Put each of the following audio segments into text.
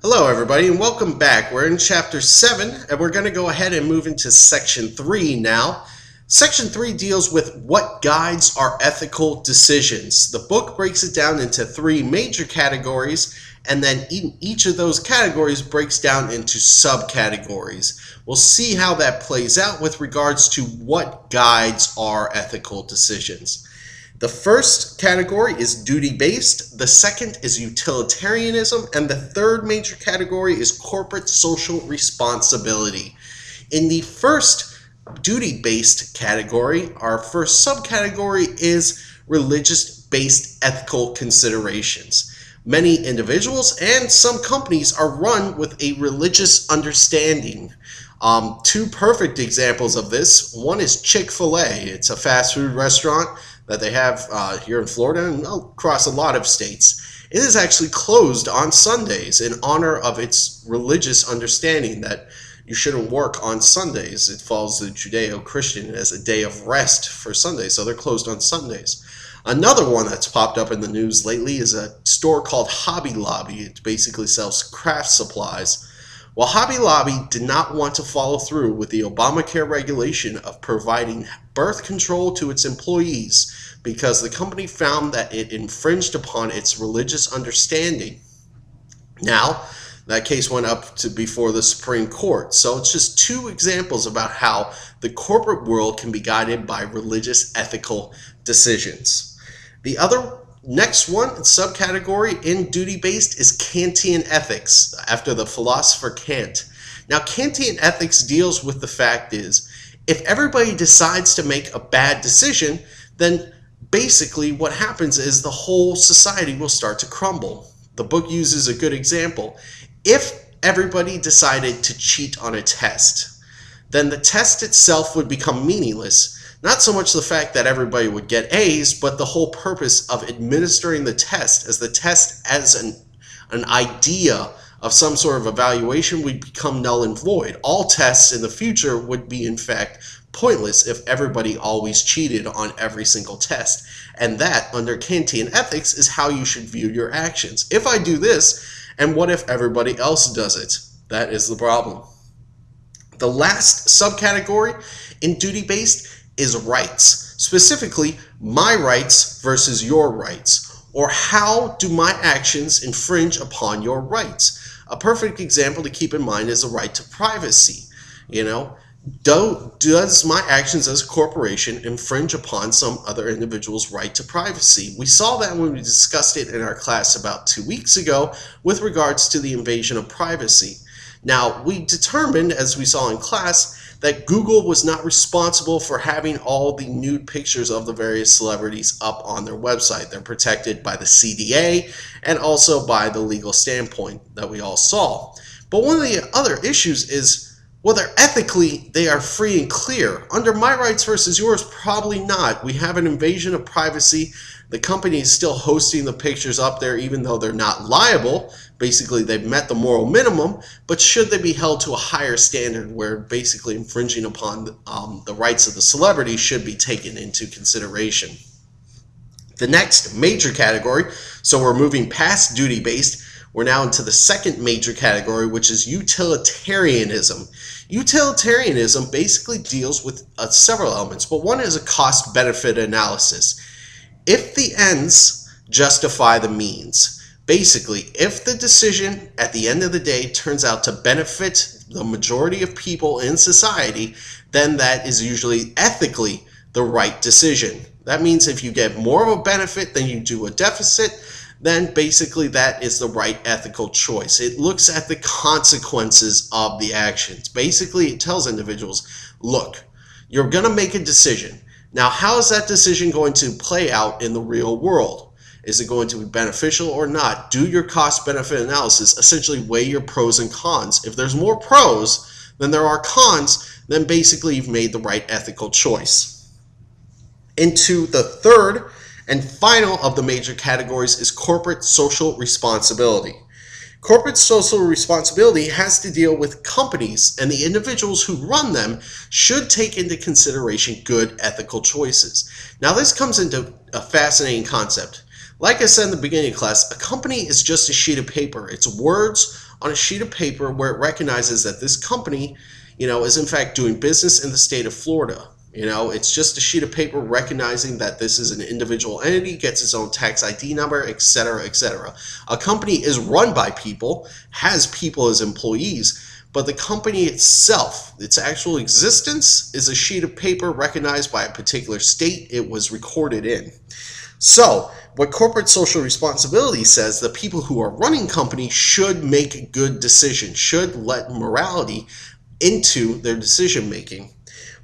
Hello everybody and welcome back. We're in chapter 7 and we're going to go ahead and move into section 3 now. Section 3 deals with what guides our ethical decisions. The book breaks it down into 3 major categories, and then each of those categories breaks down into subcategories. We'll see how that plays out with regards to what guides our ethical decisions. The first category is duty-based, the second is utilitarianism, and the third major category is corporate social responsibility. In the first duty-based category, our first subcategory is religious-based ethical considerations. Many individuals and some companies are run with a religious understanding. 2 perfect examples of this. One is Chick-fil-A. It's a fast food restaurant that they have here in Florida and across a lot of states. It is actually closed on Sundays in honor of its religious understanding that you shouldn't work on Sundays. It follows the Judeo-Christian as a day of rest for Sundays, so they're closed on Sundays. Another one that's popped up in the news lately is a store called Hobby Lobby. It basically sells craft supplies. Well, Hobby Lobby did not want to follow through with the Obamacare regulation of providing birth control to its employees because the company found that it infringed upon its religious understanding. Now, that case went up before the Supreme Court. So it's just 2 examples about how the corporate world can be guided by religious ethical decisions. The other next one, subcategory in duty-based, is Kantian ethics, after the philosopher Kant. Now, Kantian ethics deals with the fact is, if everybody decides to make a bad decision, then basically what happens is the whole society will start to crumble. The book uses a good example. If everybody decided to cheat on a test, then the test itself would become meaningless. Not so much the fact that everybody would get A's, but the whole purpose of administering the test as an idea of some sort of evaluation would become null and void. All tests in the future would be in fact pointless if everybody always cheated on every single test. And that, under Kantian ethics, is how you should view your actions. If I do this, and what if everybody else does it? That is the problem. The last subcategory in duty-based is rights, specifically my rights versus your rights, or how do my actions infringe upon your rights. A perfect example to keep in mind is the right to privacy. Does my actions as a corporation infringe upon some other individual's right to privacy? We saw that when we discussed it in our class about 2 weeks ago with regards to the invasion of privacy. Now, we determined, as we saw in class, that Google was not responsible for having all the nude pictures of the various celebrities up on their website. They're protected by the CDA and also by the legal standpoint that we all saw. But one of the other issues is whether ethically they are free and clear. Under my rights versus yours, probably not. We have an invasion of privacy. The company is still hosting the pictures up there even though they're not liable. Basically, they've met the moral minimum, but should they be held to a higher standard where basically infringing upon the rights of the celebrity should be taken into consideration. The next major category, so we're moving past duty-based, we're now into the second major category, which is utilitarianism. Utilitarianism basically deals with several elements, but one is a cost-benefit analysis. If the ends justify the means, basically, if the decision at the end of the day turns out to benefit the majority of people in society, then that is usually ethically the right decision. That means if you get more of a benefit than you do a deficit, then basically that is the right ethical choice. It looks at the consequences of the actions. Basically, it tells individuals, look, you're going to make a decision. Now, how is that decision going to play out in the real world? Is it going to be beneficial or not? Do your cost-benefit analysis. Essentially weigh your pros and cons. If there's more pros than there are cons, then basically you've made the right ethical choice. Into the third and final of the major categories is corporate social responsibility. Corporate social responsibility has to deal with companies, and the individuals who run them should take into consideration good ethical choices. Now, this comes into a fascinating concept. Like I said in the beginning of class, a company is just a sheet of paper. It's words on a sheet of paper where it recognizes that this company, is in fact doing business in the state of Florida. It's just a sheet of paper recognizing that this is an individual entity, gets its own tax ID number, etc., etc. A company is run by people, has people as employees, but the company itself, its actual existence, is a sheet of paper recognized by a particular state it was recorded in. So, what corporate social responsibility says, the people who are running companies should make good decisions, should let morality into their decision making.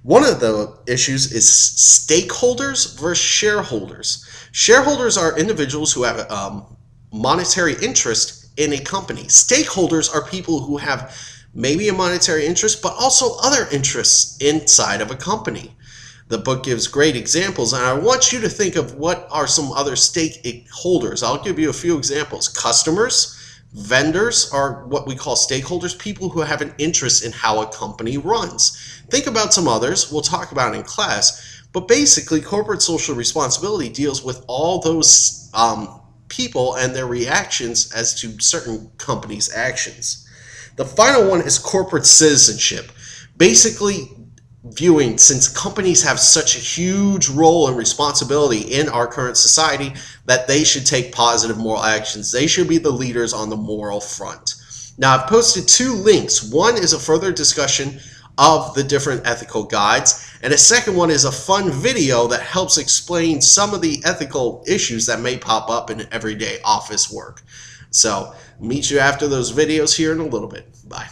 One of the issues is stakeholders versus shareholders. Shareholders are individuals who have monetary interest in a company. Stakeholders are people who have maybe a monetary interest, but also other interests inside of a company. The book gives great examples, and I want you to think of what are some other stakeholders. I'll give you a few examples. Customers, vendors are what we call stakeholders, people who have an interest in how a company runs. Think about some others we'll talk about in class, but basically corporate social responsibility deals with all those people and their reactions as to certain companies' actions. The final one is corporate citizenship. Basically viewing, since companies have such a huge role and responsibility in our current society, that they should take positive moral actions. They should be the leaders on the moral front. Now, I've posted 2 links. One is a further discussion of the different ethical guides, and a second one is a fun video that helps explain some of the ethical issues that may pop up in everyday office work. So, meet you after those videos here in a little bit. Bye.